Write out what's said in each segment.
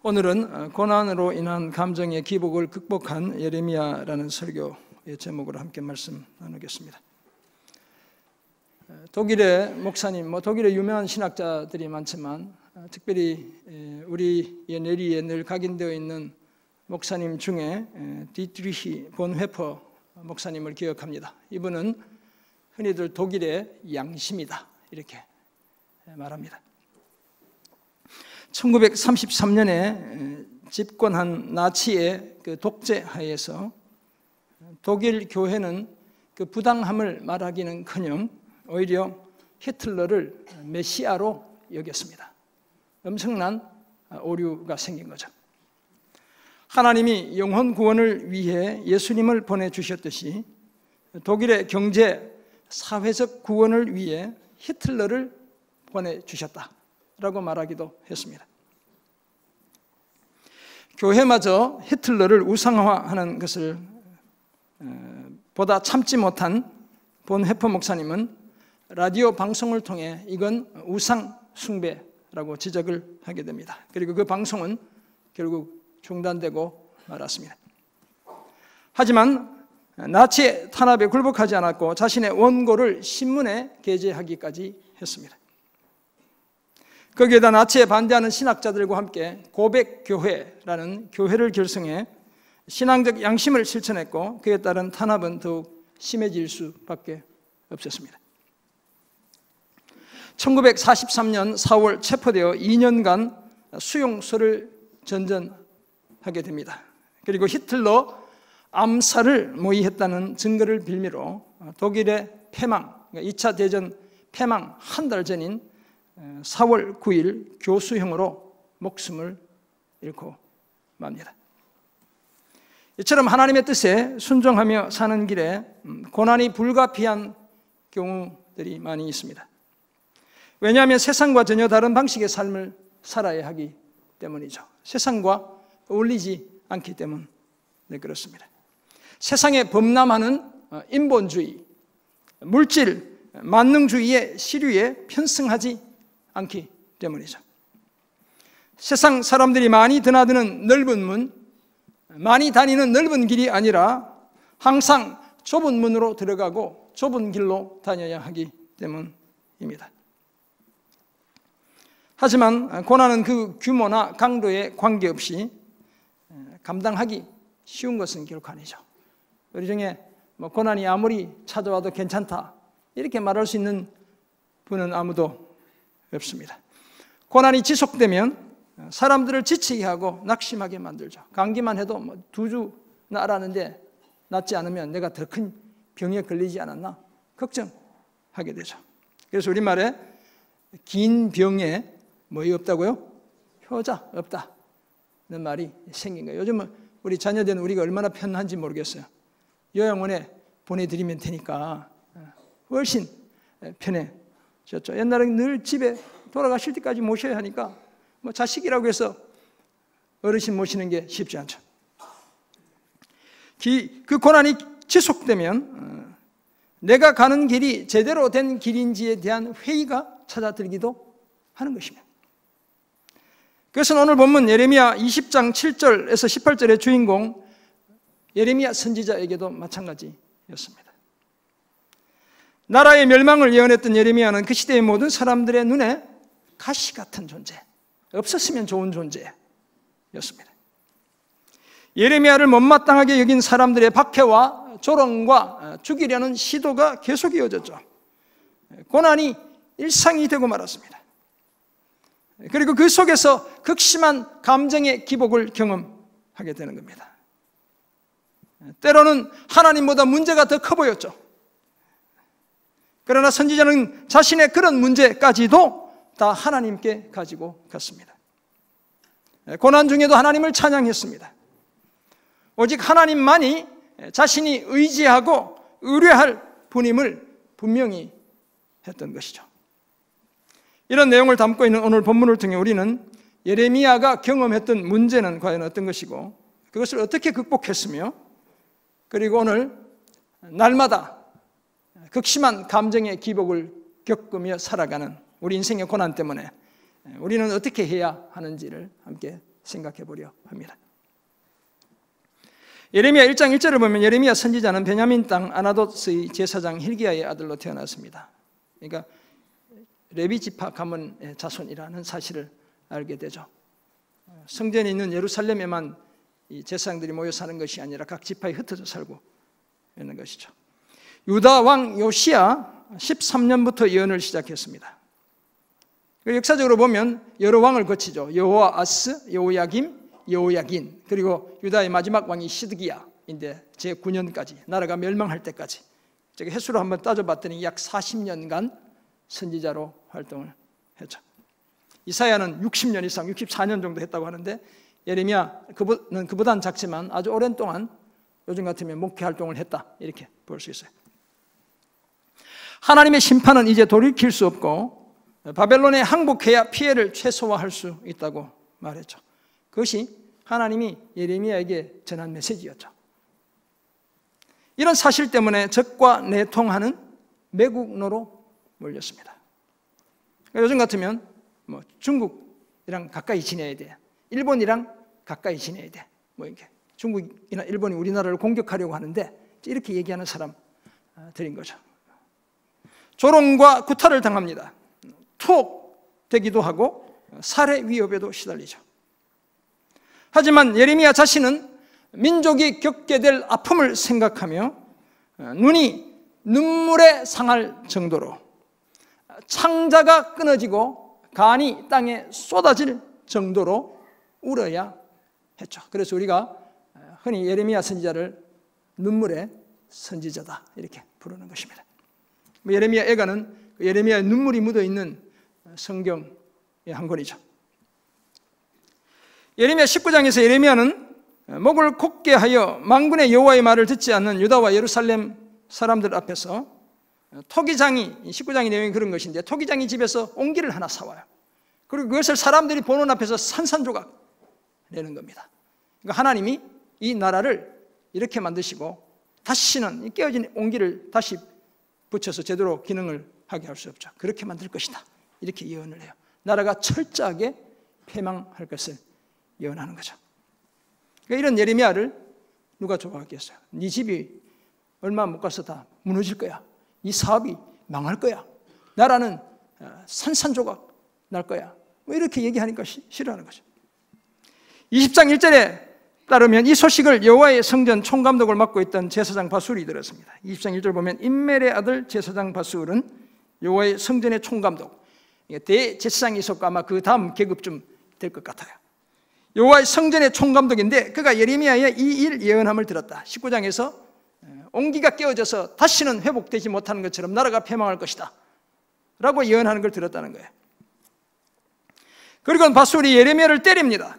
오늘은 고난으로 인한 감정의 기복을 극복한 예레미야라는 설교의 제목으로 함께 말씀 나누겠습니다. 독일의 목사님, 독일의 유명한 신학자들이 많지만 특별히 우리의 내리에 늘 각인되어 있는 목사님 중에 디트리히 본 회퍼 목사님을 기억합니다. 이분은 흔히들 독일의 양심이다 이렇게 말합니다. 1933년에 집권한 나치의 그 독재 하에서 독일 교회는 그 부당함을 말하기는커녕 오히려 히틀러를 메시아로 여겼습니다. 엄청난 오류가 생긴 거죠. 하나님이 영혼 구원을 위해 예수님을 보내주셨듯이 독일의 경제, 사회적 구원을 위해 히틀러를 보내주셨다라고 말하기도 했습니다. 교회마저 히틀러를 우상화하는 것을 보다 참지 못한 본 회퍼 목사님은 라디오 방송을 통해 이건 우상 숭배라고 지적을 하게 됩니다. 그리고 그 방송은 결국 중단되고 말았습니다. 하지만 나치의 탄압에 굴복하지 않았고 자신의 원고를 신문에 게재하기까지 했습니다. 거기에다 나치에 반대하는 신학자들과 함께 고백교회라는 교회를 결성해 신앙적 양심을 실천했고 그에 따른 탄압은 더욱 심해질 수밖에 없었습니다. 1943년 4월 체포되어 2년간 수용소를 전전하게 됩니다. 그리고 히틀러 암살을 모의했다는 증거를 빌미로 독일의 패망, 2차 대전 패망 한 달 전인 4월 9일 교수형으로 목숨을 잃고 맙니다. 이처럼 하나님의 뜻에 순종하며 사는 길에 고난이 불가피한 경우들이 많이 있습니다. 왜냐하면 세상과 전혀 다른 방식의 삶을 살아야 하기 때문이죠. 세상과 어울리지 않기 때문에 그렇습니다. 세상에 범람하는 인본주의, 물질, 만능주의의 시류에 편승하지 않기 때문이죠. 세상 사람들이 많이 드나드는 넓은 문, 많이 다니는 넓은 길이 아니라 항상 좁은 문으로 들어가고 좁은 길로 다녀야 하기 때문입니다. 하지만 고난은 그 규모나 강도에 관계없이 감당하기 쉬운 것은 결코 아니죠. 우리 중에 고난이 아무리 찾아와도 괜찮다 이렇게 말할 수 있는 분은 아무도 없습니다. 고난이 지속되면 사람들을 지치게 하고 낙심하게 만들죠. 감기만 해도 2주 나았는데 낫지 않으면 내가 더 큰 병에 걸리지 않았나 걱정하게 되죠. 그래서 우리말에 긴 병에 뭐이 없다고요? 효자 없다는 말이 생긴 거예요. 요즘은 우리 자녀들은 우리가 얼마나 편한지 모르겠어요. 요양원에 보내드리면 되니까 훨씬 편해졌죠. 옛날에는 늘 집에 돌아가실 때까지 모셔야 하니까 자식이라고 해서 어르신 모시는 게 쉽지 않죠. 그 고난이 지속되면 내가 가는 길이 제대로 된 길인지에 대한 회의가 찾아들기도 하는 것입니다. 그것은 오늘 본문 예레미야 20장 7절에서 18절의 주인공 예레미야 선지자에게도 마찬가지였습니다. 나라의 멸망을 예언했던 예레미야는 그 시대의 모든 사람들의 눈에 가시 같은 존재, 없었으면 좋은 존재였습니다. 예레미야를 못마땅하게 여긴 사람들의 박해와 조롱과 죽이려는 시도가 계속 이어졌죠. 고난이 일상이 되고 말았습니다. 그리고 그 속에서 극심한 감정의 기복을 경험하게 되는 겁니다. 때로는 하나님보다 문제가 더 커 보였죠. 그러나 선지자는 자신의 그런 문제까지도 다 하나님께 가지고 갔습니다. 고난 중에도 하나님을 찬양했습니다. 오직 하나님만이 자신이 의지하고 의뢰할 분임을 분명히 했던 것이죠. 이런 내용을 담고 있는 오늘 본문을 통해 우리는 예레미야가 경험했던 문제는 과연 어떤 것이고 그것을 어떻게 극복했으며 그리고 오늘 날마다 극심한 감정의 기복을 겪으며 살아가는 우리 인생의 고난 때문에 우리는 어떻게 해야 하는지를 함께 생각해 보려 합니다. 예레미야 1장 1절을 보면 예레미야 선지자는 베냐민 땅 아나돗의 제사장 hil기야의 아들로 태어났습니다. 그러니까 레위 지파 가문의 자손이라는 사실을 알게 되죠. 성전에 있는 예루살렘에만 이 제사장들이 모여 사는 것이 아니라 각 지파에 흩어져 살고 있는 것이죠. 유다 왕 요시야 13년부터 예언을 시작했습니다. 역사적으로 보면 여러 왕을 거치죠. 여호아스, 여호야김, 여호야긴, 그리고 유다의 마지막 왕이 시드기야인데 제9년까지 나라가 멸망할 때까지 제가 횟수로 한번 따져봤더니 약 40년간 선지자로 활동을 했죠. 이사야는 60년 이상, 64년 정도 했다고 하는데 예레미야 그는 그보다는 작지만 아주 오랜 동안 요즘 같으면 목회 활동을 했다 이렇게 볼 수 있어요. 하나님의 심판은 이제 돌이킬 수 없고 바벨론에 항복해야 피해를 최소화할 수 있다고 말했죠. 그것이 하나님이 예레미야에게 전한 메시지였죠. 이런 사실 때문에 적과 내통하는 매국노로 몰렸습니다. 요즘 같으면 중국이랑 가까이 지내야 돼, 일본이랑 가까이 지내야 돼, 이렇게 중국이나 일본이 우리나라를 공격하려고 하는데 이렇게 얘기하는 사람들인 거죠. 조롱과 구타를 당합니다. 투옥되기도 하고 살해 위협에도 시달리죠. 하지만 예레미야 자신은 민족이 겪게 될 아픔을 생각하며 눈이 눈물에 상할 정도로 창자가 끊어지고 간이 땅에 쏟아질 정도로 울어야 했죠. 그래서 우리가 흔히 예레미야 선지자를 눈물의 선지자다 이렇게 부르는 것입니다. 예레미야 애가는 예레미야의 눈물이 묻어있는 성경의 한 권이죠. 예레미야 19장에서 예레미야는 목을 곧게 하여 만군의 여호와의 말을 듣지 않는 유다와 예루살렘 사람들 앞에서 토기장이, 19장의 내용이 그런 것인데 토기장이 집에서 옹기를 하나 사와요. 그리고 그것을 사람들이 보는 앞에서 산산조각 내는 겁니다. 그러니까 하나님이 이 나라를 이렇게 만드시고 다시는 이 깨어진 옹기를 다시 붙여서 제대로 기능을 하게 할 수 없죠. 그렇게 만들 것이다 이렇게 예언을 해요. 나라가 철저하게 패망할 것을 예언하는 거죠. 그러니까 이런 예레미야를 누가 좋아하겠어요? 네 집이 얼마 못 가서 다 무너질 거야. 이 사업이 망할 거야. 나라는 산산조각 날 거야. 이렇게 얘기하니까 싫어하는 거죠. 20장 1절에 따르면 이 소식을 여호와의 성전 총감독을 맡고 있던 제사장 바술이 들었습니다. 20장 1절 보면 임멜의 아들 제사장 바술은 여호와의 성전의 총감독, 대제사장이 있었고 아마 그 다음 계급쯤 될 것 같아요. 여호와의 성전의 총감독인데 그가 예레미야의 이 일 예언함을 들었다. 19장에서 옹기가 깨어져서 다시는 회복되지 못하는 것처럼 나라가 패망할 것이다 라고 예언하는 걸 들었다는 거예요. 그리고 바술이 예레미야를 때립니다.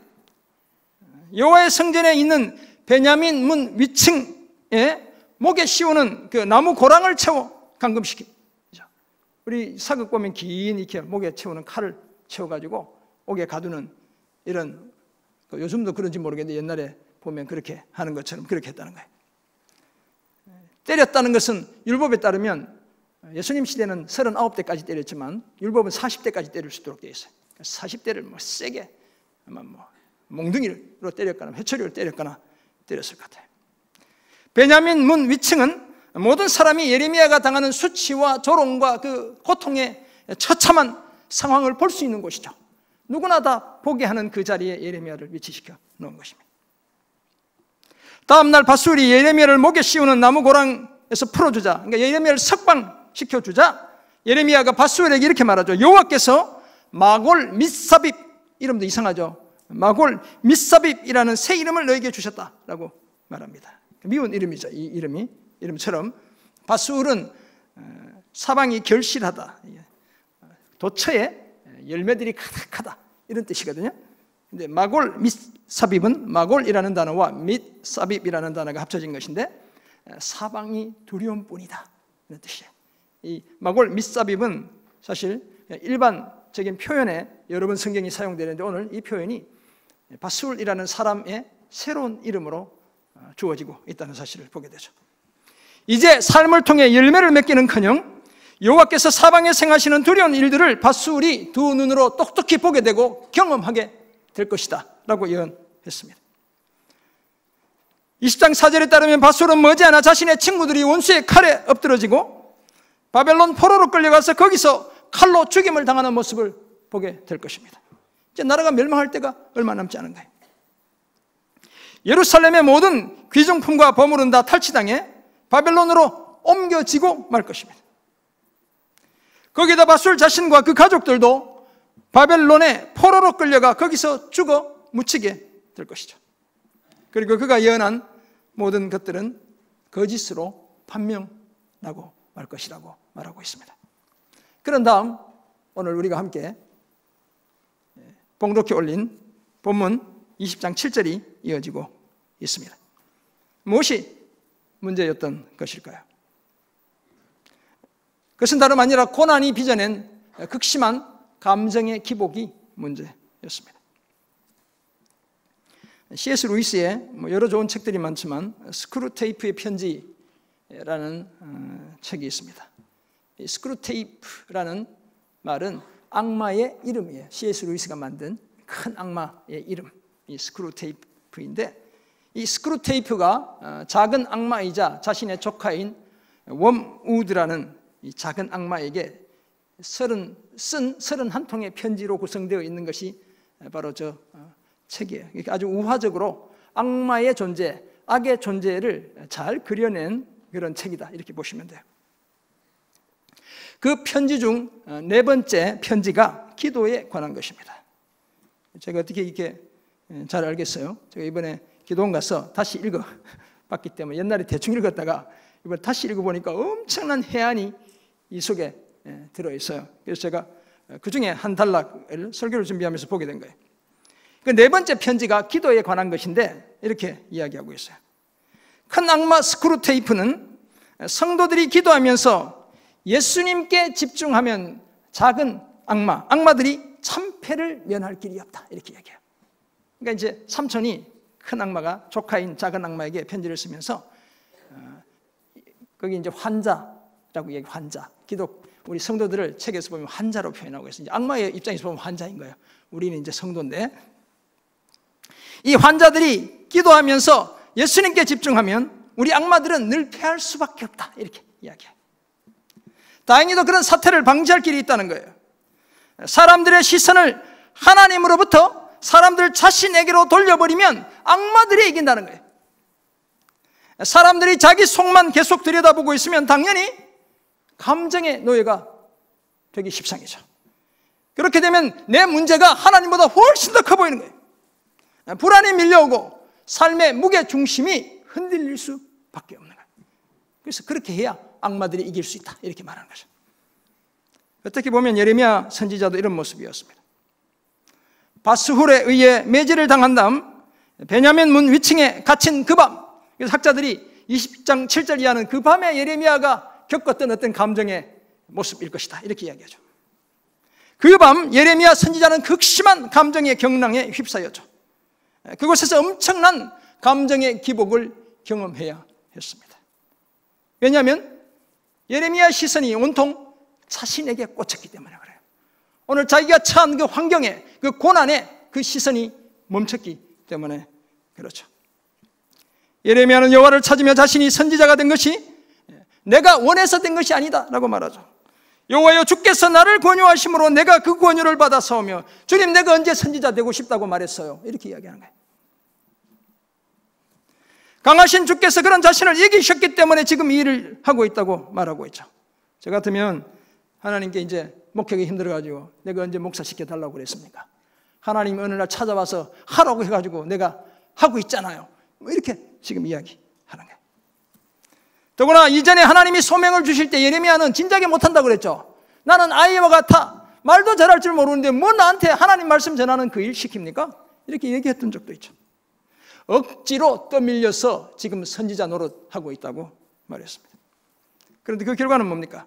여호와의 성전에 있는 베냐민 문 위층에 목에 씌우는 그 나무 고랑을 채워 감금시킵니다. 우리 사극 보면 긴 이렇게 목에 채우는 칼을 채워가지고 옥에 가두는 이런, 요즘도 그런지 모르겠는데 옛날에 보면 그렇게 하는 것처럼 그렇게 했다는 거예요. 때렸다는 것은 율법에 따르면 예수님 시대는 39대까지 때렸지만 율법은 40대까지 때릴 수 있도록 되어 있어요. 40대를 세게 아마 몽둥이로 때렸거나 회초리로 때렸거나 때렸을 것 같아요. 베냐민 문 위층은 모든 사람이 예레미야가 당하는 수치와 조롱과 그 고통의 처참한 상황을 볼 수 있는 곳이죠. 누구나 다 보게 하는 그 자리에 예레미야를 위치시켜 놓은 것입니다. 다음 날 바술이 예레미야를 목에 씌우는 나무 고랑에서 풀어주자, 그러니까 예레미야를 석방시켜주자 예레미야가 바술에게 이렇게 말하죠. 여호와께서 마골 밋사빕, 이름도 이상하죠. 마골 밋사빕이라는 새 이름을 너에게 주셨다라고 말합니다. 미운 이름이죠. 이 이름처럼 바술은 사방이 결실하다, 도처에 열매들이 가득하다 이런 뜻이거든요. 근데 마골 밋사빕은 마골이라는 단어와 밋사빕이라는 단어가 합쳐진 것인데 사방이 두려움 뿐이다 이런 뜻이에요. 이 마골 밋사빕은 사실 일반적인 표현에 여러 번 성경이 사용되는데 오늘 이 표현이 바술이라는 사람의 새로운 이름으로 주어지고 있다는 사실을 보게 되죠. 이제 삶을 통해 열매를 맺기는커녕 여호와께서 사방에 행하시는 두려운 일들을 밧술이 두 눈으로 똑똑히 보게 되고 경험하게 될 것이다 라고 예언했습니다. 20장 4절에 따르면 밧술은 머지않아 자신의 친구들이 원수의 칼에 엎드러지고 바벨론 포로로 끌려가서 거기서 칼로 죽임을 당하는 모습을 보게 될 것입니다. 이제 나라가 멸망할 때가 얼마 남지 않은 거예요. 예루살렘의 모든 귀중품과 보물은 다 탈취당해 바벨론으로 옮겨지고 말 것입니다. 거기다 밧술 자신과 그 가족들도 바벨론의 포로로 끌려가 거기서 죽어 묻히게 될 것이죠. 그리고 그가 예언한 모든 것들은 거짓으로 판명나고 말 것이라고 말하고 있습니다. 그런 다음 오늘 우리가 함께 봉독해 올린 본문 20장 7절이 이어지고 있습니다. 무엇이 문제였던 것일까요? 그것은 다름 아니라 고난이 빚어낸 극심한 감정의 기복이 문제였습니다. C.S. 루이스의 여러 좋은 책들이 많지만 스크루테이프의 편지라는 책이 있습니다. 이 스크루테이프라는 말은 악마의 이름이에요. C.S. 루이스가 만든 큰 악마의 이름, 이 스크루테이프인데, 이 스크루테이프가 작은 악마이자 자신의 조카인 웜우드라는 이 작은 악마에게 쓴 31통의 편지로 구성되어 있는 것이 바로 저 책이에요. 아주 우화적으로 악마의 존재, 악의 존재를 잘 그려낸 그런 책이다 이렇게 보시면 돼요. 그 편지 중 네 번째 편지가 기도에 관한 것입니다. 제가 어떻게 이렇게 잘 알겠어요? 제가 이번에 기도원 가서 다시 읽어봤기 때문에 옛날에 대충 읽었다가 이번에 다시 읽어보니까 엄청난 해안이 이 속에 들어있어요. 그래서 제가 그 중에 한 단락을 설교를 준비하면서 보게 된 거예요. 그 네 번째 편지가 기도에 관한 것인데 이렇게 이야기하고 있어요. 큰 악마 스크루테이프는 성도들이 기도하면서 예수님께 집중하면 작은 악마들이 참패를 면할 길이 없다 이렇게 얘기해요. 그러니까 이제 삼촌이 큰 악마가 조카인 작은 악마에게 편지를 쓰면서 거기 이제 환자라고 얘기, 환자. 기독 우리 성도들을 책에서 보면 환자로 표현하고 있어요. 이제 악마의 입장에서 보면 환자인 거예요. 우리는 이제 성도인데 이 환자들이 기도하면서 예수님께 집중하면 우리 악마들은 늘 패할 수밖에 없다 이렇게 이야기해요. 다행히도 그런 사태를 방지할 길이 있다는 거예요. 사람들의 시선을 하나님으로부터 사람들 자신에게로 돌려버리면 악마들이 이긴다는 거예요. 사람들이 자기 속만 계속 들여다보고 있으면 당연히 감정의 노예가 되기 십상이죠. 그렇게 되면 내 문제가 하나님보다 훨씬 더 커 보이는 거예요. 불안이 밀려오고 삶의 무게 중심이 흔들릴 수밖에 없는 거예요. 그래서 그렇게 해야 악마들이 이길 수 있다 이렇게 말하는 거죠. 어떻게 보면 예레미야 선지자도 이런 모습이었습니다. 바스훌에 의해 매질을 당한 다음 베냐민 문 위층에 갇힌 그 밤, 그래서 학자들이 20장 7절 이하는 그 밤에 예레미야가 겪었던 어떤 감정의 모습일 것이다 이렇게 이야기하죠. 그 밤 예레미야 선지자는 극심한 감정의 경랑에 휩싸였죠. 그곳에서 엄청난 감정의 기복을 경험해야 했습니다. 왜냐하면 예레미야 시선이 온통 자신에게 꽂혔기 때문에 그래요. 오늘 자기가 처한 그 환경에, 그 고난에 그 시선이 멈췄기 때문에 그렇죠. 예레미야는 여호와를 찾으며 자신이 선지자가 된 것이 내가 원해서 된 것이 아니다 라고 말하죠. 여호와여 주께서 나를 권유하심으로 내가 그 권유를 받아 싸우며 주님 내가 언제 선지자 되고 싶다고 말했어요 이렇게 이야기하는 거예요. 강하신 주께서 그런 자신을 이기셨기 때문에 지금 이 일을 하고 있다고 말하고 있죠. 저 같으면 하나님께 이제 목회가 힘들어가지고 내가 언제 목사 시켜달라고 그랬습니까? 하나님 어느 날 찾아와서 하라고 해가지고 내가 하고 있잖아요. 뭐 이렇게 지금 이야기하는 거예요. 더구나 이전에 하나님이 소명을 주실 때 예레미야는 진작에 못한다고 그랬죠. 나는 아이와 같아. 말도 잘할 줄 모르는데 뭐 나한테 하나님 말씀 전하는 그 일 시킵니까? 이렇게 얘기했던 적도 있죠. 억지로 떠밀려서 지금 선지자 노릇하고 있다고 말했습니다. 그런데 그 결과는 뭡니까?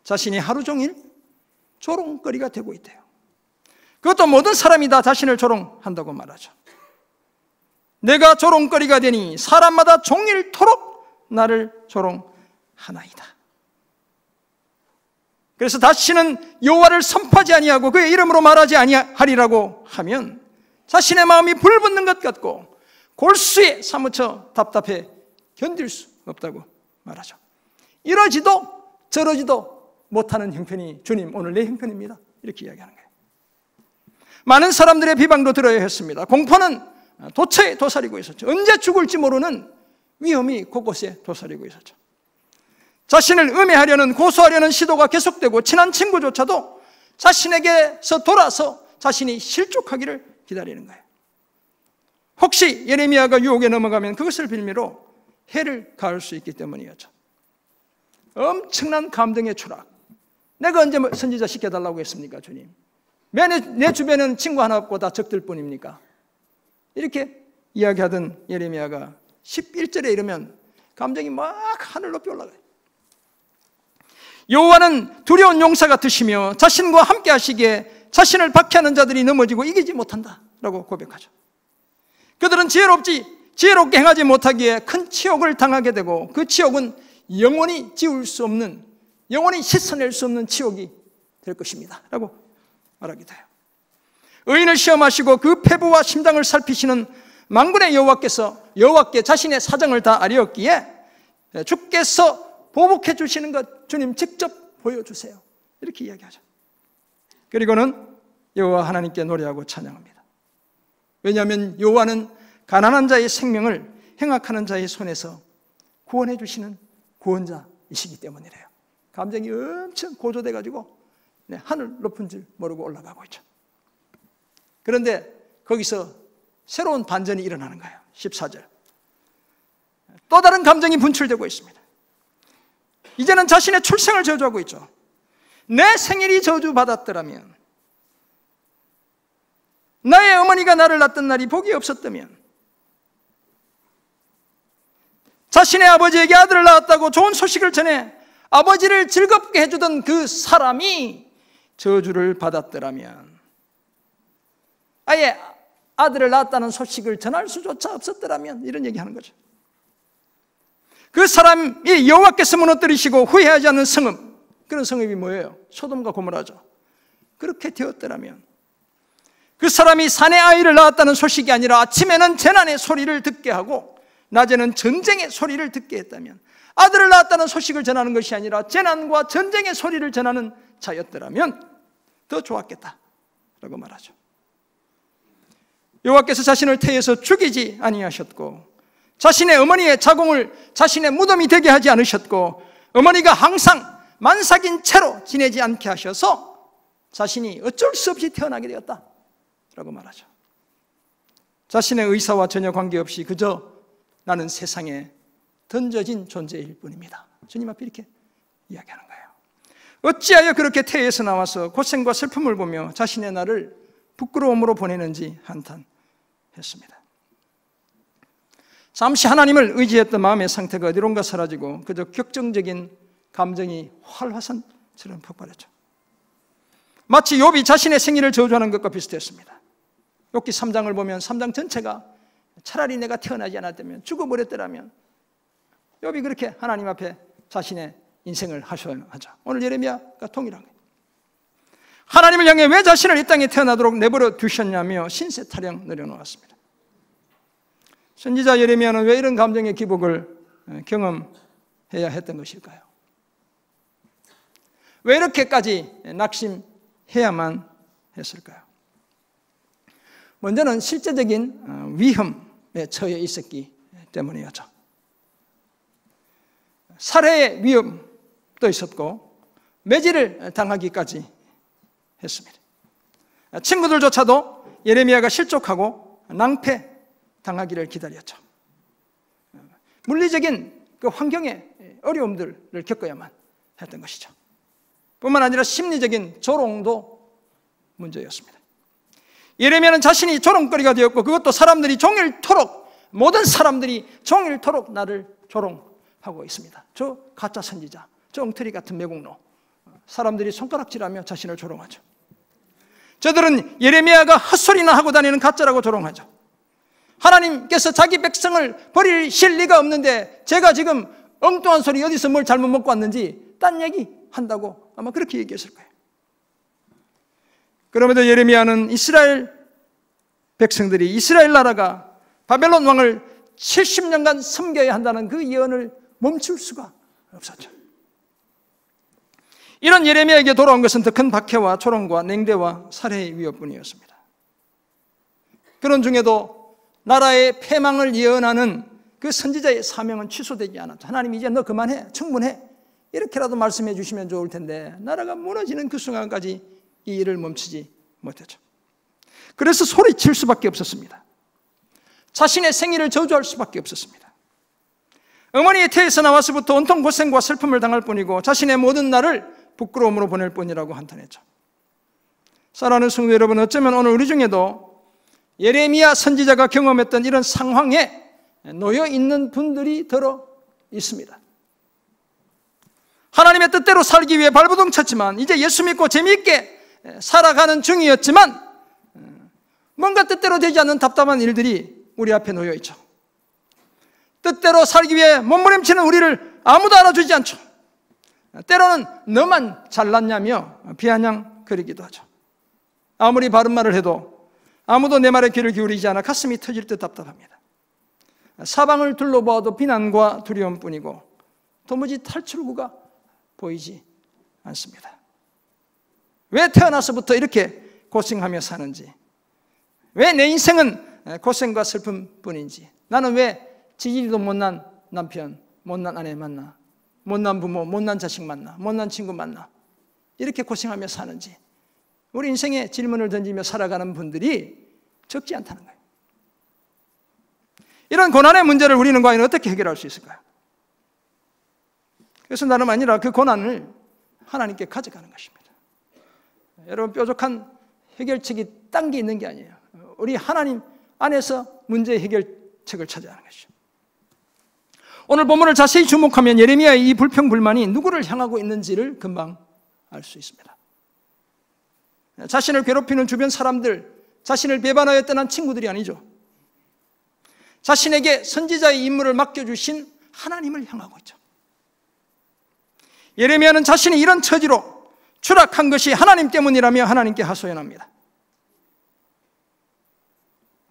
자신이 하루 종일 조롱거리가 되고 있대요. 그것도 모든 사람이 다 자신을 조롱한다고 말하죠. 내가 조롱거리가 되니 사람마다 종일토록 나를 조롱하나이다. 그래서 다시는 여호와를 선포하지 아니하고 그의 이름으로 말하지 아니하리라고 하면 자신의 마음이 불붙는 것 같고 골수에 사무쳐 답답해 견딜 수 없다고 말하죠. 이러지도 저러지도 못하는 형편이 주님 오늘 내 형편입니다. 이렇게 이야기하는 거예요. 많은 사람들의 비방도 들어야 했습니다. 공포는 도처에 도사리고 있었죠. 언제 죽을지 모르는 위험이 곳곳에 도사리고 있었죠. 자신을 음해하려는 고소하려는 시도가 계속되고 친한 친구조차도 자신에게서 돌아서 자신이 실족하기를 기다리는 거예요. 혹시 예레미야가 유혹에 넘어가면 그것을 빌미로 해를 가할 수 있기 때문이었죠. 엄청난 감동의 추락. 내가 언제 선지자 시켜달라고 했습니까, 주님? 내 주변에는 친구 하나 없고 다 적들 뿐입니까? 이렇게 이야기하던 예레미야가 11절에 이르면 감정이 막 하늘 높이 올라가요. 여호와는 두려운 용사 같으시며 자신과 함께 하시기에 자신을 박해하는 자들이 넘어지고 이기지 못한다 라고 고백하죠. 그들은 지혜롭게 행하지 못하기에 큰 치욕을 당하게 되고 그 치욕은 영원히 지울 수 없는, 영원히 씻어낼 수 없는 치욕이 될 것입니다 라고 말하기도 해요. 의인을 시험하시고 그 폐부와 심장을 살피시는 만군의 여호와께 자신의 사정을 다 아뢰었기에 주께서 보복해 주시는 것 주님 직접 보여주세요 이렇게 이야기하죠. 그리고는 여호와 하나님께 노래하고 찬양합니다. 왜냐하면 여호와는 가난한 자의 생명을 행악하는 자의 손에서 구원해 주시는 구원자이시기 때문이래요. 감정이 엄청 고조돼 가지고 하늘 높은 줄 모르고 올라가고 있죠. 그런데 거기서 새로운 반전이 일어나는 거예요. 14절. 또 다른 감정이 분출되고 있습니다. 이제는 자신의 출생을 저주하고 있죠. 내 생일이 저주받았더라면, 나의 어머니가 나를 낳던 날이 복이 없었다면, 자신의 아버지에게 아들을 낳았다고 좋은 소식을 전해 아버지를 즐겁게 해주던 그 사람이 저주를 받았더라면, 아예 아들을 낳았다는 소식을 전할 수조차 없었더라면, 이런 얘기하는 거죠. 그 사람이 여호와께서 무너뜨리시고 후회하지 않는 성읍, 그런 성읍이 뭐예요? 소돔과 고모라죠. 그렇게 되었더라면, 그 사람이 산에 아이를 낳았다는 소식이 아니라 아침에는 재난의 소리를 듣게 하고 낮에는 전쟁의 소리를 듣게 했다면, 아들을 낳았다는 소식을 전하는 것이 아니라 재난과 전쟁의 소리를 전하는 자였더라면 더 좋았겠다라고 말하죠. 여호와께서 자신을 태에서 죽이지 아니하셨고, 자신의 어머니의 자궁을 자신의 무덤이 되게 하지 않으셨고, 어머니가 항상 만삭인 채로 지내지 않게 하셔서 자신이 어쩔 수 없이 태어나게 되었다라고 말하죠. 자신의 의사와 전혀 관계없이 그저 나는 세상에 던져진 존재일 뿐입니다. 주님 앞에 이렇게 이야기하는 거예요. 어찌하여 그렇게 태에서 나와서 고생과 슬픔을 보며 자신의 날을 부끄러움으로 보내는지 한탄했습니다. 잠시 하나님을 의지했던 마음의 상태가 어디론가 사라지고 그저 격정적인 감정이 활화산처럼 폭발했죠. 마치 욥이 자신의 생일을 저주하는 것과 비슷했습니다. 욥기 3장을 보면 3장 전체가 차라리 내가 태어나지 않았다면, 죽어버렸더라면, 욥이 그렇게 하나님 앞에 자신의 인생을 하셔야 하죠. 오늘 예레미야가 동일한 거예요. 하나님을 향해 왜 자신을 이 땅에 태어나도록 내버려 두셨냐며 신세 타령 내려놓았습니다. 선지자 예레미야는 왜 이런 감정의 기복을 경험해야 했던 것일까요? 왜 이렇게까지 낙심해야만 했을까요? 먼저는 실제적인 위험에 처해 있었기 때문이었죠. 살해의 위험도 있었고 매질을 당하기까지 했습니다. 친구들조차도 예레미야가 실족하고 낭패 당하기를 기다렸죠. 물리적인 그 환경의 어려움들을 겪어야만 했던 것이죠. 뿐만 아니라 심리적인 조롱도 문제였습니다. 예레미야는 자신이 조롱거리가 되었고, 그것도 사람들이 종일토록, 모든 사람들이 종일토록 나를 조롱하고 있습니다. 저 가짜 선지자, 저 엉터리 같은 매국노. 사람들이 손가락질하며 자신을 조롱하죠. 저들은 예레미야가 헛소리나 하고 다니는 가짜라고 조롱하죠. 하나님께서 자기 백성을 버리실 리가 없는데 제가 지금 엉뚱한 소리 어디서 뭘 잘못 먹고 왔는지 딴 얘기 한다고 아마 그렇게 얘기했을 거예요. 그럼에도 예레미야는 이스라엘 백성들이, 이스라엘 나라가 바벨론 왕을 70년간 섬겨야 한다는 그 예언을 멈출 수가 없었죠. 이런 예레미야에게 돌아온 것은 더 큰 박해와 조롱과 냉대와 살해의 위협뿐이었습니다. 그런 중에도 나라의 패망을 예언하는 그 선지자의 사명은 취소되지 않았죠. 하나님 이제 너 그만해, 충분해, 이렇게라도 말씀해 주시면 좋을 텐데 나라가 무너지는 그 순간까지 이 일을 멈추지 못했죠. 그래서 소리칠 수밖에 없었습니다. 자신의 생일을 저주할 수밖에 없었습니다. 어머니의 태에서 나와서부터 온통 고생과 슬픔을 당할 뿐이고 자신의 모든 날을 부끄러움으로 보낼 뿐이라고 한탄했죠. 사랑하는 성도 여러분, 어쩌면 오늘 우리 중에도 예레미야 선지자가 경험했던 이런 상황에 놓여 있는 분들이 들어 있습니다. 하나님의 뜻대로 살기 위해 발버둥 쳤지만 이제 예수 믿고 재미있게 살아가는 중이었지만 뭔가 뜻대로 되지 않는 답답한 일들이 우리 앞에 놓여 있죠. 뜻대로 살기 위해 몸부림치는 우리를 아무도 알아주지 않죠. 때로는 너만 잘났냐며 비아냥거리기도 하죠. 아무리 바른 말을 해도 아무도 내 말에 귀를 기울이지 않아 가슴이 터질 듯 답답합니다. 사방을 둘러보아도 비난과 두려움뿐이고 도무지 탈출구가 보이지 않습니다. 왜 태어나서부터 이렇게 고생하며 사는지, 왜 내 인생은 고생과 슬픔뿐인지, 나는 왜 지지리도 못난 남편, 못난 아내 만나, 못난 부모, 못난 자식 만나, 못난 친구 만나, 이렇게 고생하며 사는지, 우리 인생에 질문을 던지며 살아가는 분들이 적지 않다는 거예요. 이런 고난의 문제를 우리는 과연 어떻게 해결할 수 있을까요? 그래서 나름 아니라 그 고난을 하나님께 가져가는 것입니다. 여러분, 뾰족한 해결책이 딴 게 있는 게 아니에요. 우리 하나님 안에서 문제의 해결책을 찾아야 하는 것이죠. 오늘 본문을 자세히 주목하면 예레미야의 이 불평불만이 누구를 향하고 있는지를 금방 알 수 있습니다. 자신을 괴롭히는 주변 사람들, 자신을 배반하여 떠난 친구들이 아니죠. 자신에게 선지자의 임무를 맡겨주신 하나님을 향하고 있죠. 예레미야는 자신이 이런 처지로 추락한 것이 하나님 때문이라며 하나님께 하소연합니다.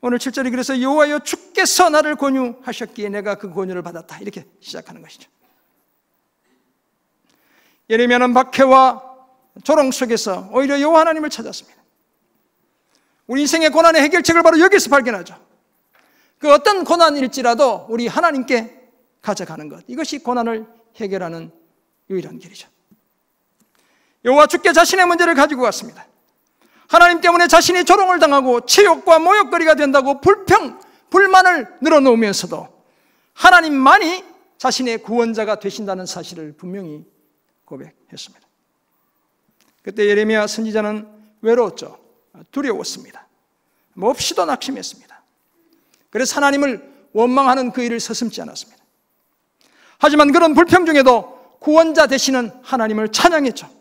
오늘 7절이 그래서 여호와여 주께서 나를 권유하셨기에 내가 그 권유를 받았다, 이렇게 시작하는 것이죠. 예레미야는 박해와 조롱 속에서 오히려 여호와 하나님을 찾았습니다. 우리 인생의 고난의 해결책을 바로 여기서 발견하죠. 그 어떤 고난일지라도 우리 하나님께 가져가는 것, 이것이 고난을 해결하는 유일한 길이죠. 여호와 주께 자신의 문제를 가지고 왔습니다. 하나님 때문에 자신이 조롱을 당하고 치욕과 모욕거리가 된다고 불만을 늘어놓으면서도 하나님만이 자신의 구원자가 되신다는 사실을 분명히 고백했습니다. 그때 예레미야 선지자는 외로웠죠. 두려웠습니다. 몹시도 낙심했습니다. 그래서 하나님을 원망하는 그 일을 서슴지 않았습니다. 하지만 그런 불평 중에도 구원자 되시는 하나님을 찬양했죠.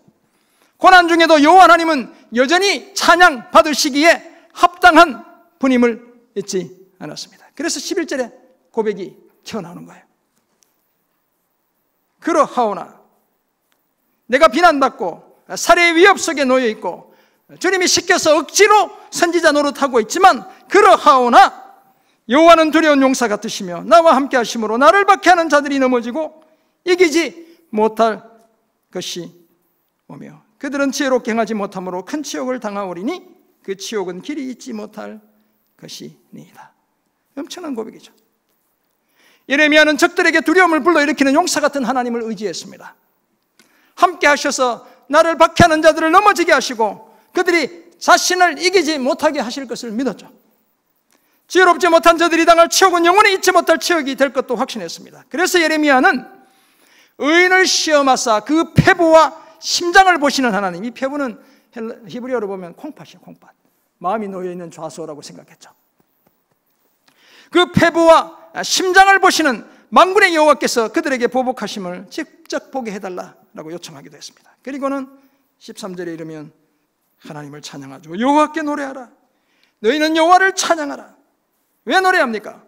고난 중에도 여호와 하나님은 여전히 찬양 받으시기에 합당한 분임을 잊지 않았습니다. 그래서 11절에 고백이 튀어나오는 거예요. 그러하오나 내가 비난받고 살해의 위협 속에 놓여 있고 주님이 시켜서 억지로 선지자 노릇하고 있지만, 그러하오나 여호와는 두려운 용사 같으시며 나와 함께 하심으로 나를 박해하는 자들이 넘어지고 이기지 못할 것이 오며 그들은 지혜롭게 행하지 못함으로 큰 치욕을 당하오리니 그 치욕은 길이 잊지 못할 것이니이다. 엄청난 고백이죠. 예레미야는 적들에게 두려움을 불러일으키는 용사 같은 하나님을 의지했습니다. 함께 하셔서 나를 박해하는 자들을 넘어지게 하시고 그들이 자신을 이기지 못하게 하실 것을 믿었죠. 지혜롭지 못한 자들이 당할 치욕은 영원히 잊지 못할 치욕이 될 것도 확신했습니다. 그래서 예레미야는 의인을 시험하사 그 패부와 심장을 보시는 하나님, 이 패부는 히브리어로 보면 콩팥이에요. 콩팥. 마음이 놓여있는 좌소라고 생각했죠. 그 패부와 심장을 보시는 만군의 여호와께서 그들에게 보복하심을 직접 보게 해달라고 요청하기도 했습니다. 그리고는 13절에 이르면 하나님을 찬양하죠. 여호와께 노래하라. 너희는 여호와를 찬양하라. 왜 노래합니까?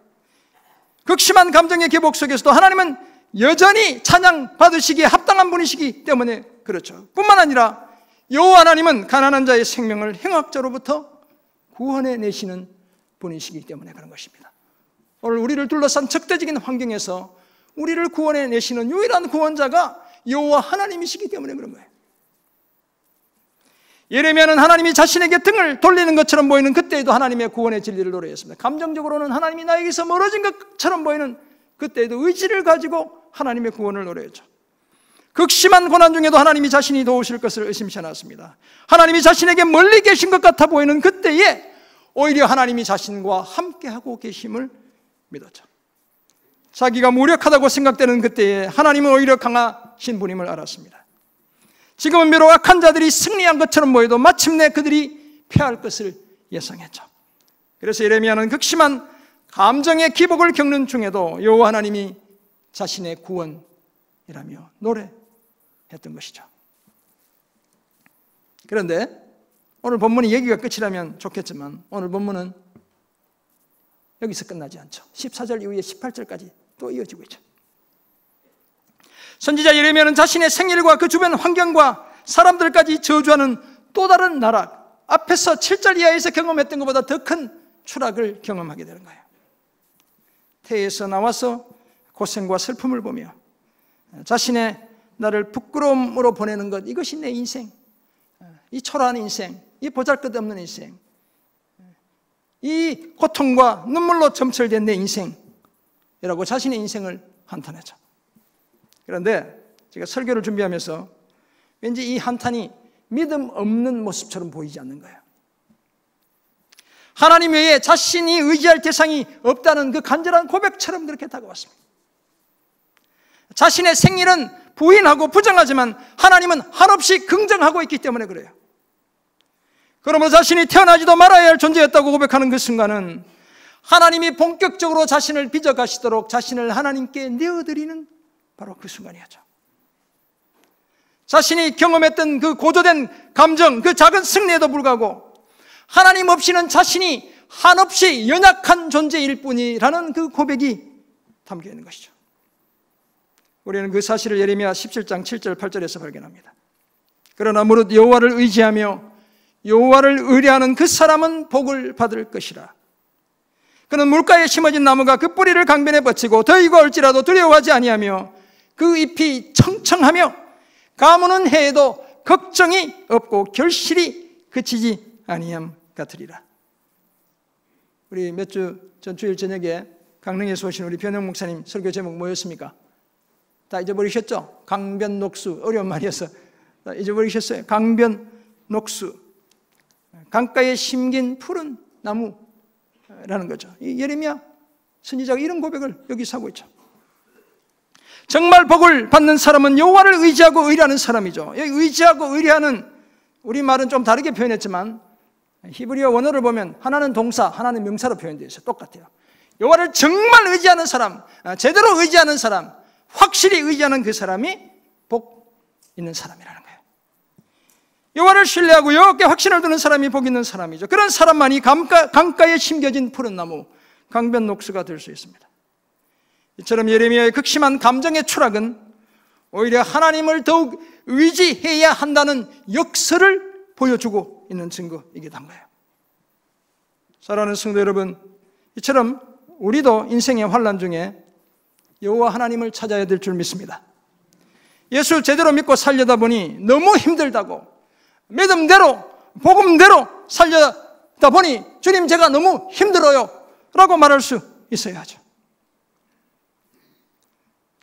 극심한 감정의 기복 속에서도 하나님은 여전히 찬양 받으시기에 합당한 분이시기 때문에 그렇죠. 뿐만 아니라 여호와 하나님은 가난한 자의 생명을 행악자로부터 구원해 내시는 분이시기 때문에 그런 것입니다. 오늘 우리를 둘러싼 적대적인 환경에서 우리를 구원해 내시는 유일한 구원자가 여호와 하나님이시기 때문에 그런 거예요. 예레미야는 하나님이 자신에게 등을 돌리는 것처럼 보이는 그때에도 하나님의 구원의 진리를 노래했습니다. 감정적으로는 하나님이 나에게서 멀어진 것처럼 보이는 그때에도 의지를 가지고 하나님의 구원을 노래했죠. 극심한 고난 중에도 하나님이 자신이 도우실 것을 의심치 않았습니다. 하나님이 자신에게 멀리 계신 것 같아 보이는 그때에 오히려 하나님이 자신과 함께하고 계심을 믿었죠. 자기가 무력하다고 생각되는 그때에 하나님은 오히려 강하신 분임을 알았습니다. 지금은 비록 악한 자들이 승리한 것처럼 보여도 마침내 그들이 패할 것을 예상했죠. 그래서 예레미야는 극심한 감정의 기복을 겪는 중에도 여호와 하나님이 자신의 구원이라며 노래했던 것이죠. 그런데 오늘 본문이 여기가 끝이라면 좋겠지만 오늘 본문은 여기서 끝나지 않죠. 14절 이후에 18절까지 또 이어지고 있죠. 선지자 예레미야는 자신의 생일과 그 주변 환경과 사람들까지 저주하는 또 다른 나락, 앞에서 7절 이하에서 경험했던 것보다 더 큰 추락을 경험하게 되는 거예요. 태에서 나와서 고생과 슬픔을 보며 자신의 나를 부끄러움으로 보내는 것, 이것이 내 인생, 이 초라한 인생, 이 보잘것없는 인생, 이 고통과 눈물로 점철된 내 인생이라고 자신의 인생을 한탄하죠. 그런데 제가 설교를 준비하면서 왠지 이 한탄이 믿음 없는 모습처럼 보이지 않는 거예요. 하나님 외에 자신이 의지할 대상이 없다는 그 간절한 고백처럼 그렇게 다가왔습니다. 자신의 생일은 부인하고 부정하지만 하나님은 한없이 긍정하고 있기 때문에 그래요. 그러므로 자신이 태어나지도 말아야 할 존재였다고 고백하는 그 순간은 하나님이 본격적으로 자신을 빚어가시도록 자신을 하나님께 내어드리는 바로 그 순간이었죠. 자신이 경험했던 그 고조된 감정, 그 작은 승리에도 불구하고 하나님 없이는 자신이 한없이 연약한 존재일 뿐이라는 그 고백이 담겨 있는 것이죠. 우리는 그 사실을 예레미야 17장 7절 8절에서 발견합니다. 그러나 무릇 여호와를 의지하며 여호와를 의뢰하는 그 사람은 복을 받을 것이라. 그는 물가에 심어진 나무가 그 뿌리를 강변에 뻗치고 더위가 올지라도 두려워하지 아니하며 그 잎이 청청하며 가무는 해에도 걱정이 없고 결실이 그치지 아니함 같으리라. 우리 몇 주 전 주일 저녁에 강릉에서 오신 우리 변영 목사님 설교 제목 뭐였습니까? 다 잊어버리셨죠? 강변녹수, 어려운 말이어서 다 잊어버리셨어요. 강변녹수, 강가에 심긴 푸른 나무라는 거죠. 이 예레미야 선지자가 이런 고백을 여기서 하고 있죠. 정말 복을 받는 사람은 여호와를 의지하고 의뢰하는 사람이죠. 여기 의지하고 의뢰하는, 우리말은 좀 다르게 표현했지만 히브리어 원어를 보면 하나는 동사, 하나는 명사로 표현되어 있어요. 똑같아요. 여호와를 정말 의지하는 사람, 제대로 의지하는 사람, 확실히 의지하는 그 사람이 복 있는 사람이라는 거예요. 여호와를 신뢰하고 여호와께 확신을 두는 사람이 복 있는 사람이죠. 그런 사람만이 강가에 심겨진 푸른 나무, 강변녹수가 될 수 있습니다. 이처럼 예레미야의 극심한 감정의 추락은 오히려 하나님을 더욱 의지해야 한다는 역설을 보여주고 있는 증거이기도 한 거예요. 사랑하는 성도 여러분, 이처럼 우리도 인생의 환난 중에 여호와 하나님을 찾아야 될 줄 믿습니다. 예수 제대로 믿고 살려다 보니 너무 힘들다고, 믿음대로 복음대로 살려다 보니 주님 제가 너무 힘들어요 라고 말할 수 있어야 하죠.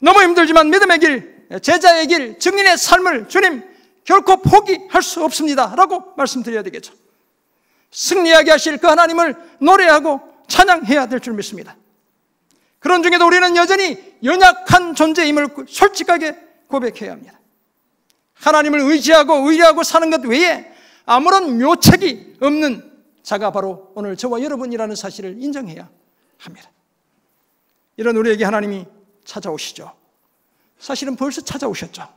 너무 힘들지만 믿음의 길, 제자의 길, 증인의 삶을 주님 결코 포기할 수 없습니다 라고 말씀드려야 되겠죠. 승리하게 하실 그 하나님을 노래하고 찬양해야 될 줄 믿습니다. 그런 중에도 우리는 여전히 연약한 존재임을 솔직하게 고백해야 합니다. 하나님을 의지하고 의뢰하고 사는 것 외에 아무런 묘책이 없는 자가 바로 오늘 저와 여러분이라는 사실을 인정해야 합니다. 이런 우리에게 하나님이 찾아오시죠. 사실은 벌써 찾아오셨죠.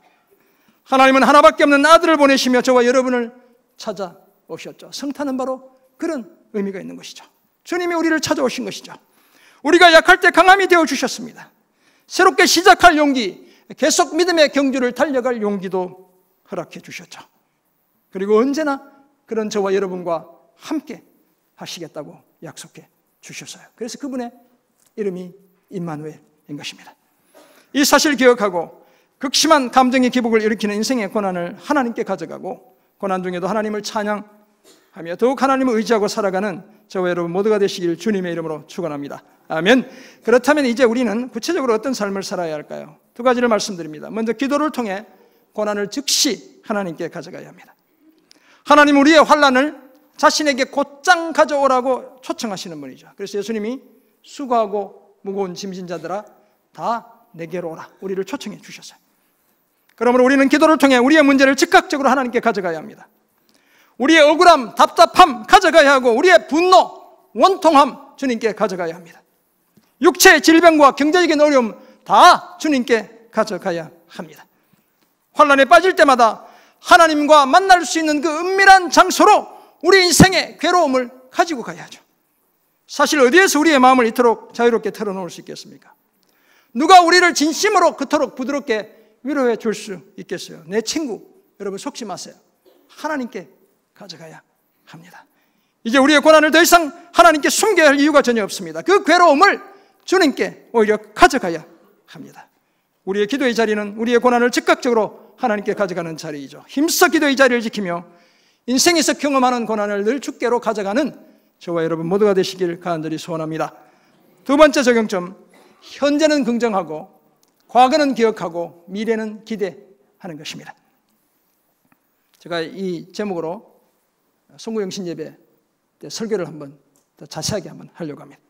하나님은 하나밖에 없는 아들을 보내시며 저와 여러분을 찾아오셨죠. 성탄은 바로 그런 의미가 있는 것이죠. 주님이 우리를 찾아오신 것이죠. 우리가 약할 때 강함이 되어주셨습니다. 새롭게 시작할 용기, 계속 믿음의 경주를 달려갈 용기도 허락해 주셨죠. 그리고 언제나 그런 저와 여러분과 함께 하시겠다고 약속해 주셨어요. 그래서 그분의 이름이 임마누엘인 것입니다. 이 사실을 기억하고 극심한 감정의 기복을 일으키는 인생의 고난을 하나님께 가져가고 고난 중에도 하나님을 찬양하며 더욱 하나님을 의지하고 살아가는 저와 여러분 모두가 되시길 주님의 이름으로 축원합니다. 아멘. 그렇다면 이제 우리는 구체적으로 어떤 삶을 살아야 할까요? 두 가지를 말씀드립니다. 먼저 기도를 통해 고난을 즉시 하나님께 가져가야 합니다. 하나님 우리의 환난을 자신에게 곧장 가져오라고 초청하시는 분이죠. 그래서 예수님이 수고하고 무거운 짐진 자들아 다 내게로 오라 우리를 초청해 주셨어요. 그러므로 우리는 기도를 통해 우리의 문제를 즉각적으로 하나님께 가져가야 합니다. 우리의 억울함, 답답함 가져가야 하고 우리의 분노, 원통함 주님께 가져가야 합니다. 육체의 질병과 경제적인 어려움 다 주님께 가져가야 합니다. 환난에 빠질 때마다 하나님과 만날 수 있는 그 은밀한 장소로 우리 인생의 괴로움을 가지고 가야 하죠. 사실 어디에서 우리의 마음을 이토록 자유롭게 털어놓을 수 있겠습니까? 누가 우리를 진심으로 그토록 부드럽게 위로해 줄 수 있겠어요? 내 친구, 여러분 속지 마세요. 하나님께 가져가야 합니다. 이제 우리의 고난을 더 이상 하나님께 숨겨야 할 이유가 전혀 없습니다. 그 괴로움을 주님께 오히려 가져가야 합니다. 우리의 기도의 자리는 우리의 고난을 즉각적으로 하나님께 가져가는 자리이죠. 힘써 기도의 자리를 지키며 인생에서 경험하는 고난을 늘 주께로 가져가는 저와 여러분 모두가 되시길 간절히 소원합니다. 두 번째 적용점, 현재는 긍정하고 과거는 기억하고 미래는 기대하는 것입니다. 제가 이 제목으로 송구영신 예배 때 설교를 한번 더 자세하게 한번 하려고 합니다.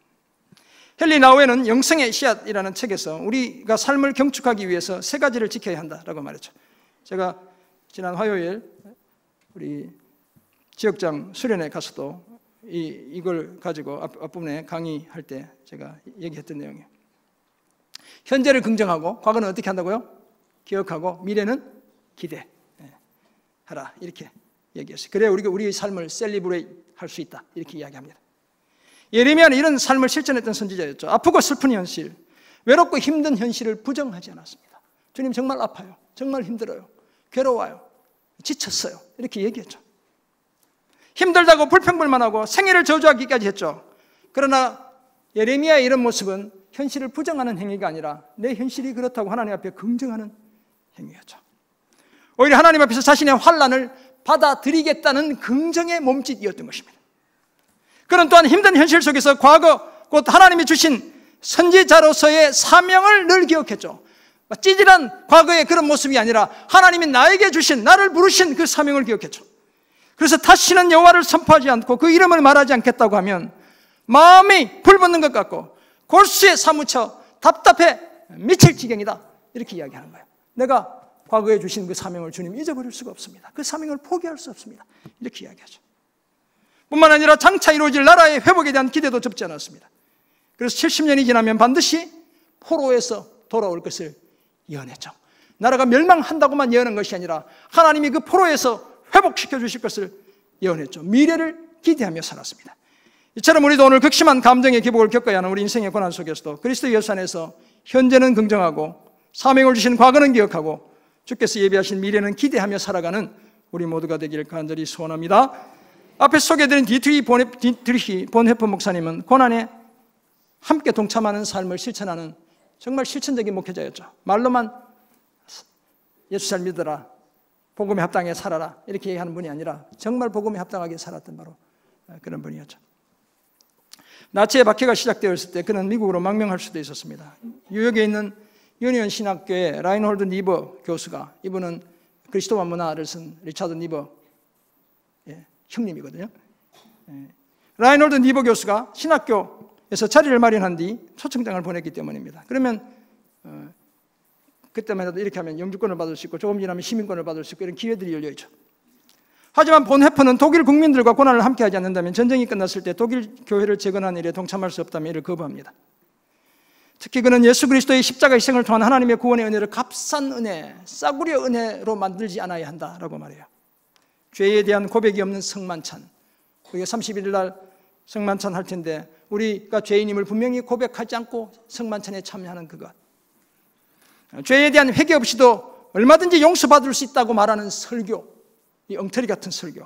헨리 나우에는 영성의 씨앗이라는 책에서 우리가 삶을 경축하기 위해서 세 가지를 지켜야 한다라고 말했죠. 제가 지난 화요일 우리 지역장 수련회 가서도 이걸 가지고 앞부분에 강의할 때 제가 얘기했던 내용이에요. 현재를 긍정하고 과거는 어떻게 한다고요? 기억하고 미래는 기대하라 이렇게 얘기했어요. 그래야 우리가 우리의 삶을 셀리브레이트 할 수 있다 이렇게 이야기합니다. 예레미야는 이런 삶을 실천했던 선지자였죠. 아프고 슬픈 현실, 외롭고 힘든 현실을 부정하지 않았습니다. 주님 정말 아파요, 정말 힘들어요, 괴로워요, 지쳤어요 이렇게 얘기했죠. 힘들다고 불평불만하고 생애를 저주하기까지 했죠. 그러나 예레미야의 이런 모습은 현실을 부정하는 행위가 아니라 내 현실이 그렇다고 하나님 앞에 긍정하는 행위였죠. 오히려 하나님 앞에서 자신의 환난을 받아들이겠다는 긍정의 몸짓이었던 것입니다. 그는 또한 힘든 현실 속에서 과거 곧 하나님이 주신 선지자로서의 사명을 늘 기억했죠. 찌질한 과거의 그런 모습이 아니라 하나님이 나에게 주신, 나를 부르신 그 사명을 기억했죠. 그래서 다시는 여호와를 선포하지 않고 그 이름을 말하지 않겠다고 하면 마음이 불붙는 것 같고 골수에 사무쳐 답답해 미칠 지경이다 이렇게 이야기하는 거예요. 내가 과거에 주신 그 사명을 주님 잊어버릴 수가 없습니다. 그 사명을 포기할 수 없습니다 이렇게 이야기하죠. 뿐만 아니라 장차 이루어질 나라의 회복에 대한 기대도 접지 않았습니다. 그래서 70년이 지나면 반드시 포로에서 돌아올 것을 예언했죠. 나라가 멸망한다고만 예언한 것이 아니라 하나님이 그 포로에서 회복시켜 주실 것을 예언했죠. 미래를 기대하며 살았습니다. 이처럼 우리도 오늘 극심한 감정의 기복을 겪어야 하는 우리 인생의 고난 속에서도 그리스도 예수 안에서 현재는 긍정하고 사명을 주신 과거는 기억하고 주께서 예비하신 미래는 기대하며 살아가는 우리 모두가 되기를 간절히 소원합니다. 앞에 소개해드린 디트리히 본헤프 목사님은 고난에 함께 동참하는 삶을 실천하는 정말 실천적인 목회자였죠. 말로만 예수 잘 믿어라, 복음에 합당하게 살아라 이렇게 얘기하는 분이 아니라 정말 복음에 합당하게 살았던 바로 그런 분이었죠. 나치의 박해가 시작되었을 때 그는 미국으로 망명할 수도 있었습니다. 뉴욕에 있는 유니온 신학교의 라인홀드 니버 교수가, 이분은 그리스도와 문화를 쓴 리차드 니버 형님이거든요. 라인홀드 니버 교수가 신학교에서 자리를 마련한 뒤 초청장을 보냈기 때문입니다. 그러면 그때만 해도 이렇게 하면 영주권을 받을 수 있고 조금 지나면 시민권을 받을 수 있고 이런 기회들이 열려있죠. 하지만 본헤퍼는 독일 국민들과 고난을 함께하지 않는다면 전쟁이 끝났을 때 독일 교회를 재건하는 일에 동참할 수 없다며 이를 거부합니다. 특히 그는 예수 그리스도의 십자가 희생을 통한 하나님의 구원의 은혜를 값싼 은혜, 싸구려 은혜로 만들지 않아야 한다라고 말해요. 죄에 대한 고백이 없는 성만찬, 우리가 31일 날 성만찬 할 텐데 우리가 죄인임을 분명히 고백하지 않고 성만찬에 참여하는 그것, 죄에 대한 회개 없이도 얼마든지 용서받을 수 있다고 말하는 설교, 이 엉터리 같은 설교,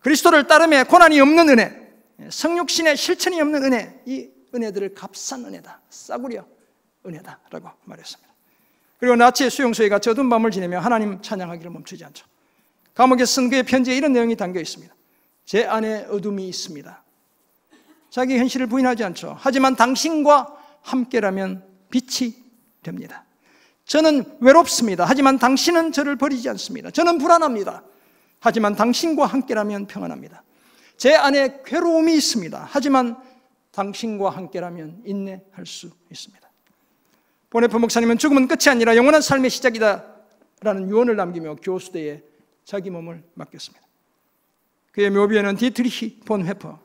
그리스도를 따름에 고난이 없는 은혜, 성육신의 실천이 없는 은혜, 이 은혜들을 값싼 은혜다, 싸구려 은혜다라고 말했습니다. 그리고 나치의 수용소에 갇혀 어두운 밤을 지내며 하나님 찬양하기를 멈추지 않죠. 감옥에 쓴 그의 편지에 이런 내용이 담겨 있습니다. 제 안에 어둠이 있습니다. 자기 현실을 부인하지 않죠. 하지만 당신과 함께라면 빛이 됩니다. 저는 외롭습니다. 하지만 당신은 저를 버리지 않습니다. 저는 불안합니다. 하지만 당신과 함께라면 평안합니다. 제 안에 괴로움이 있습니다. 하지만 당신과 함께라면 인내할 수 있습니다. 보네프 목사님은 죽음은 끝이 아니라 영원한 삶의 시작이다 라는 유언을 남기며 교수대에 자기 몸을 맡겼습니다. 그의 묘비에는 디트리히 본 회퍼,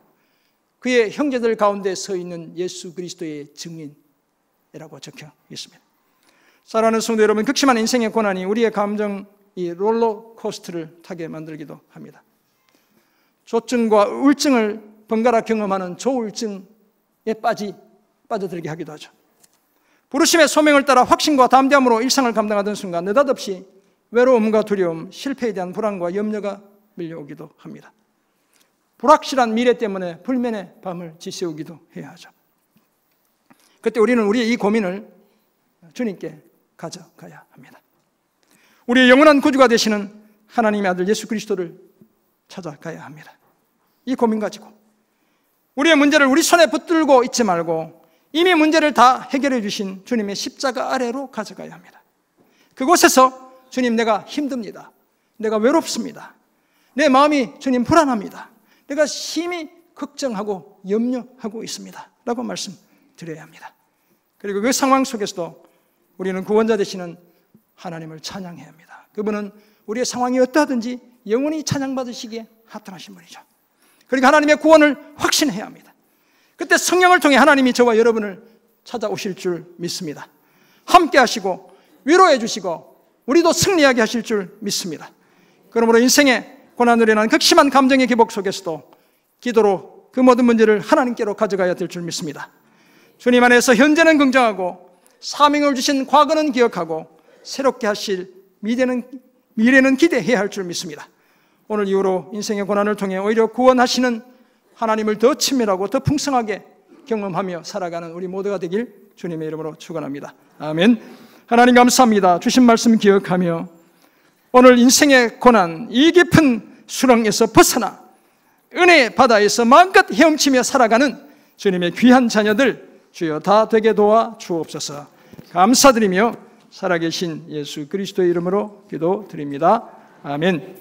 그의 형제들 가운데 서 있는 예수 그리스도의 증인이라고 적혀 있습니다. 사랑하는 성도 여러분, 극심한 인생의 고난이 우리의 감정 이 롤러코스터를 타게 만들기도 합니다. 조증과 우울증을 번갈아 경험하는 조울증에 빠져들게 하기도 하죠. 부르심의 소명을 따라 확신과 담대함으로 일상을 감당하던 순간 느닷없이 외로움과 두려움, 실패에 대한 불안과 염려가 밀려오기도 합니다. 불확실한 미래 때문에 불면의 밤을 지새우기도 해야 하죠. 그때 우리는 우리의 이 고민을 주님께 가져가야 합니다. 우리의 영원한 구주가 되시는 하나님의 아들 예수 그리스도를 찾아가야 합니다. 이 고민 가지고 우리의 문제를 우리 손에 붙들고 있지 말고 이미 문제를 다 해결해 주신 주님의 십자가 아래로 가져가야 합니다. 그곳에서 주님, 내가 힘듭니다. 내가 외롭습니다. 내 마음이 주님 불안합니다. 내가 심히 걱정하고 염려하고 있습니다 라고 말씀드려야 합니다. 그리고 그 상황 속에서도 우리는 구원자 되시는 하나님을 찬양해야 합니다. 그분은 우리의 상황이 어떠하든지 영원히 찬양받으시기에 합당하신 분이죠. 그리고 하나님의 구원을 확신해야 합니다. 그때 성령을 통해 하나님이 저와 여러분을 찾아오실 줄 믿습니다. 함께 하시고 위로해 주시고 우리도 승리하게 하실 줄 믿습니다. 그러므로 인생의 고난으로 인한 극심한 감정의 기복 속에서도 기도로 그 모든 문제를 하나님께로 가져가야 될 줄 믿습니다. 주님 안에서 현재는 긍정하고 사명을 주신 과거는 기억하고 새롭게 하실 미래는 기대해야 할 줄 믿습니다. 오늘 이후로 인생의 고난을 통해 오히려 구원하시는 하나님을 더 친밀하고 더 풍성하게 경험하며 살아가는 우리 모두가 되길 주님의 이름으로 축원합니다. 아멘. 하나님 감사합니다. 주신 말씀 기억하며 오늘 인생의 고난, 이 깊은 수렁에서 벗어나 은혜의 바다에서 마음껏 헤엄치며 살아가는 주님의 귀한 자녀들 주여 다 되게 도와 주옵소서. 감사드리며 살아계신 예수 그리스도의 이름으로 기도드립니다. 아멘.